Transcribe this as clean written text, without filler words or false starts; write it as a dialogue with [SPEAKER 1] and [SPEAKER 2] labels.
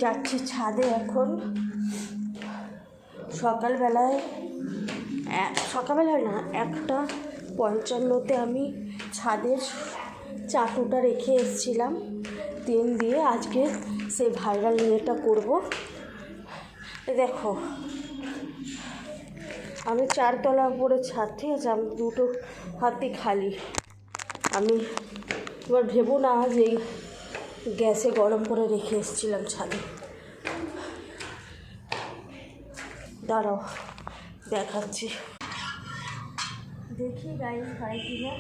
[SPEAKER 1] যাচ্ছি ছাদে এখন। সকালবেলায় না, 1:55 আমি ছাদের চাটুটা রেখে এসেছিলাম তেল দিয়ে। আজকে সেই ভাইরাল ইয়েটা করবো। দেখো আমি 4তলা উপরে ছাদ, ঠিক আছে, আমি দুটো হাতই খালি। আমি এবার ভেবো না যে গ্যাসে গরম করে রেখে এসেছিলাম ছাদে। দাঁড়াও দেখাচ্ছি, দেখি গাইস হয় কিনা।